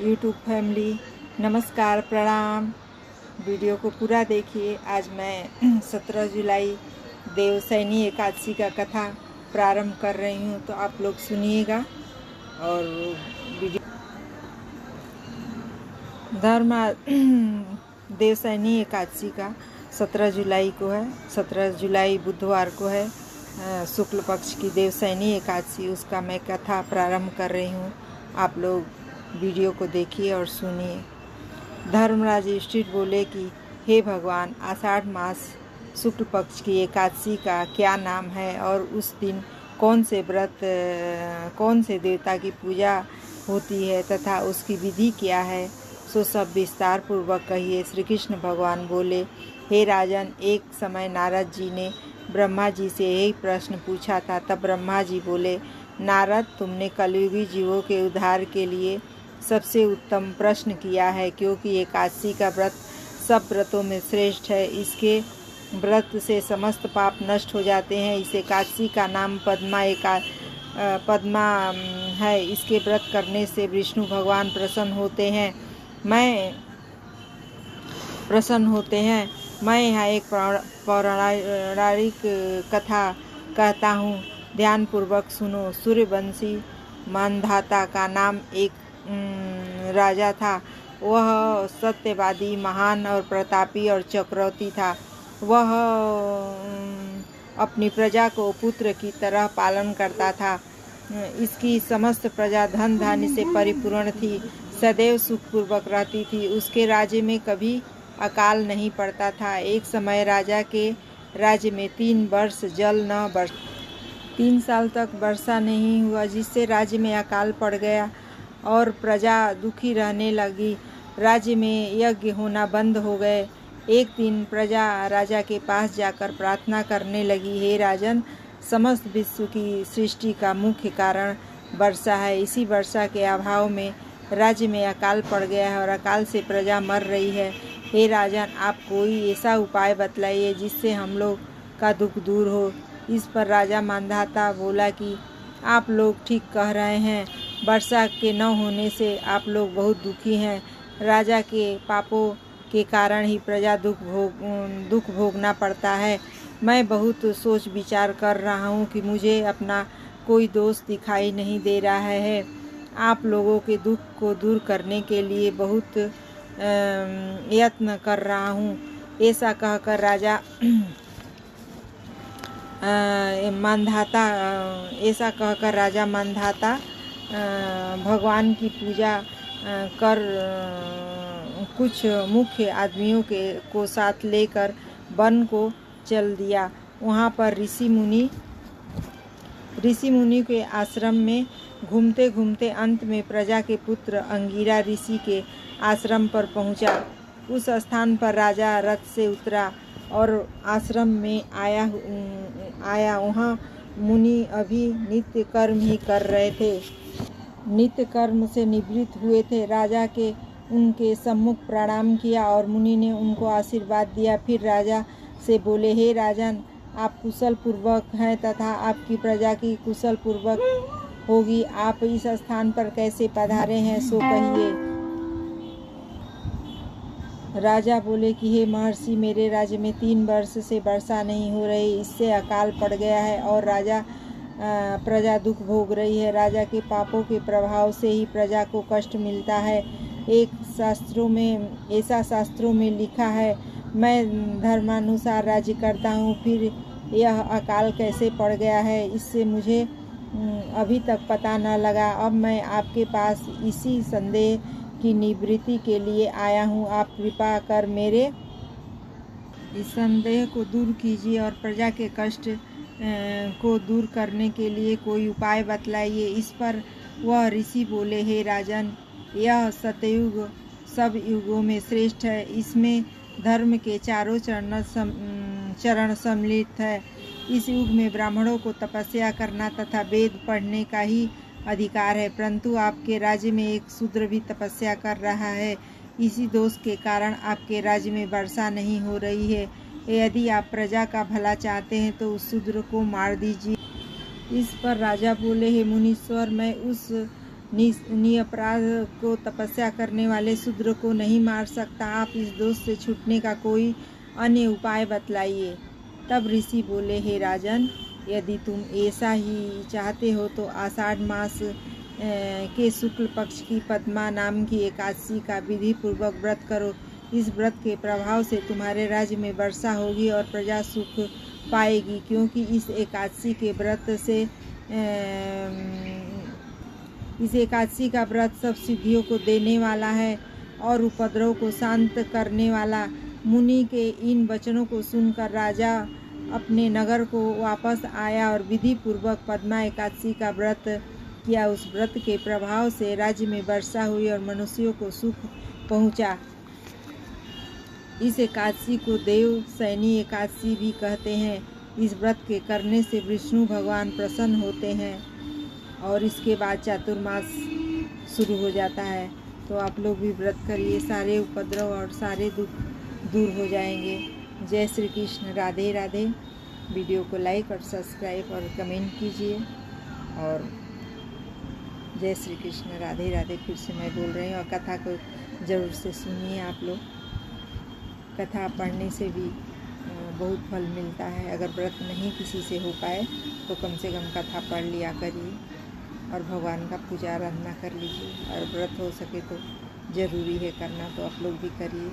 YouTube family, नमस्कार, प्रणाम। Video को पूरा देखिए। आज मैं 17 जुलाई देवसैनी एकादशी का कथा प्रारंभ कर रही हूँ, तो आप लोग सुनिएगा। और वीडियो देवसैनी एकादशी का 17 जुलाई को है। 17 जुलाई बुधवार को है, शुक्ल पक्ष की देवसैनी एकादशी। उसका मैं कथा प्रारंभ कर रही हूँ। आप लोग वीडियो को देखिए और सुनिए। धर्मराज युधिष्ठिर बोले कि हे भगवान, आषाढ़ मास शुक्ल पक्ष की एकादशी का क्या नाम है और उस दिन कौन से व्रत, कौन से देवता की पूजा होती है तथा उसकी विधि क्या है, सो सब विस्तार पूर्वक कहिए। श्री कृष्ण भगवान बोले, हे राजन, एक समय नारद जी ने ब्रह्मा जी से यही प्रश्न पूछा था। तब ब्रह्मा जी बोले, नारद, तुमने कलयुगी जीवों के उद्धार के लिए सबसे उत्तम प्रश्न किया है, क्योंकि एकादशी का व्रत सब व्रतों में श्रेष्ठ है। इसके व्रत से समस्त पाप नष्ट हो जाते हैं। इस एकादशी का नाम पद्मा है। इसके व्रत करने से विष्णु भगवान प्रसन्न होते हैं। मैं यहाँ एक पौराणिक कथा कहता हूँ, ध्यानपूर्वक सुनो। सूर्यवंशी मानधाता का नाम एक राजा था। वह सत्यवादी, महान और प्रतापी और चक्रवर्ती था। वह अपनी प्रजा को पुत्र की तरह पालन करता था। इसकी समस्त प्रजा धन धान्य से परिपूर्ण थी, सदैव सुखपूर्वक रहती थी। उसके राज्य में कभी अकाल नहीं पड़ता था। एक समय राजा के राज्य में 3 वर्ष जल न बरसा। 3 साल तक वर्षा नहीं हुआ, जिससे राज्य में अकाल पड़ गया और प्रजा दुखी रहने लगी। राज्य में यज्ञ होना बंद हो गए। एक दिन प्रजा राजा के पास जाकर प्रार्थना करने लगी, हे राजन, समस्त विश्व की सृष्टि का मुख्य कारण वर्षा है। इसी वर्षा के अभाव में राज्य में अकाल पड़ गया है और अकाल से प्रजा मर रही है। हे राजन, आप कोई ऐसा उपाय बतलाइए जिससे हम लोग का दुख दूर हो। इस पर राजा मानधाता बोला कि आप लोग ठीक कह रहे हैं। वर्षा के न होने से आप लोग बहुत दुखी हैं। राजा के पापों के कारण ही प्रजा दुख भोगना पड़ता है। मैं बहुत सोच विचार कर रहा हूँ कि मुझे अपना कोई दोष दिखाई नहीं दे रहा है। आप लोगों के दुख को दूर करने के लिए बहुत यत्न कर रहा हूँ। ऐसा कहकर राजा मानधाता भगवान की पूजा कर कुछ मुख्य आदमियों को साथ लेकर वन को चल दिया। वहाँ पर ऋषि मुनि के आश्रम में घूमते घूमते अंत में प्रजा के पुत्र अंगिरा ऋषि के आश्रम पर पहुँचा। उस स्थान पर राजा रथ से उतरा और आश्रम में आया। वहाँ मुनि अभी नित्य कर्म ही कर रहे थे। नित्य कर्म से निवृत्त हुए थे। राजा के उनके सम्मुख प्रणाम किया और मुनि ने उनको आशीर्वाद दिया। फिर राजा से बोले, हे राजन, आप कुशल पूर्वक हैं तथा आपकी प्रजा की कुशल पूर्वक होगी। आप इस स्थान पर कैसे पधारे हैं, सो कहिए। राजा बोले कि हे महर्षि, मेरे राज्य में 3 वर्ष से वर्षा नहीं हो रही, इससे अकाल पड़ गया है और प्रजा दुख भोग रही है। राजा के पापों के प्रभाव से ही प्रजा को कष्ट मिलता है। ऐसा शास्त्रों में लिखा है। मैं धर्मानुसार राज्य करता हूँ, फिर यह अकाल कैसे पड़ गया है, इससे मुझे अभी तक पता न लगा। अब मैं आपके पास इसी संदेह की निवृत्ति के लिए आया हूँ। आप कृपा कर मेरे इस संदेह को दूर कीजिए और प्रजा के कष्ट को दूर करने के लिए कोई उपाय बतलाइए। इस पर वह ऋषि बोले, हे राजन, यह सतयुग सब युगों में श्रेष्ठ है। इसमें धर्म के चारों चरण सम्मिलित है। इस युग में ब्राह्मणों को तपस्या करना तथा वेद पढ़ने का ही अधिकार है, परंतु आपके राज्य में एक शूद्र भी तपस्या कर रहा है। इसी दोष के कारण आपके राज्य में वर्षा नहीं हो रही है। यदि आप प्रजा का भला चाहते हैं तो उस शूद्र को मार दीजिए। इस पर राजा बोले, हे मुनीश्वर, मैं उस निरपराध को तपस्या करने वाले शूद्र को नहीं मार सकता। आप इस दोष से छूटने का कोई अन्य उपाय बतलाइए। तब ऋषि बोले, हे राजन, यदि तुम ऐसा ही चाहते हो तो आषाढ़ मास के शुक्ल पक्ष की पद्मा नाम की एकादशी का विधि पूर्वक व्रत करो। इस व्रत के प्रभाव से तुम्हारे राज्य में वर्षा होगी और प्रजा सुख पाएगी, क्योंकि इस एकादशी का व्रत सब सिद्धियों को देने वाला है और उपद्रव को शांत करने वाला। मुनि के इन वचनों को सुनकर राजा अपने नगर को वापस आया और विधि पूर्वक पद्मा एकादशी का व्रत किया। उस व्रत के प्रभाव से राज्य में वर्षा हुई और मनुष्यों को सुख पहुंचा। इस एकादशी को देव सैनी एकादशी भी कहते हैं। इस व्रत के करने से विष्णु भगवान प्रसन्न होते हैं और इसके बाद चातुर्मास शुरू हो जाता है। तो आप लोग भी व्रत करिए, सारे उपद्रव और सारे दुख दूर हो जाएंगे। जय श्री कृष्ण, राधे राधे। वीडियो को लाइक और सब्सक्राइब और कमेंट कीजिए और जय श्री कृष्ण, राधे राधे। फिर से मैं बोल रही हूँ और कथा को ज़रूर से सुनिए आप लोग। कथा पढ़ने से भी बहुत फल मिलता है। अगर व्रत नहीं किसी से हो पाए तो कम से कम कथा पढ़ लिया करिए और भगवान का पूजा आराधना कर लीजिए। और व्रत हो सके तो ज़रूरी है करना, तो आप लोग भी करिए।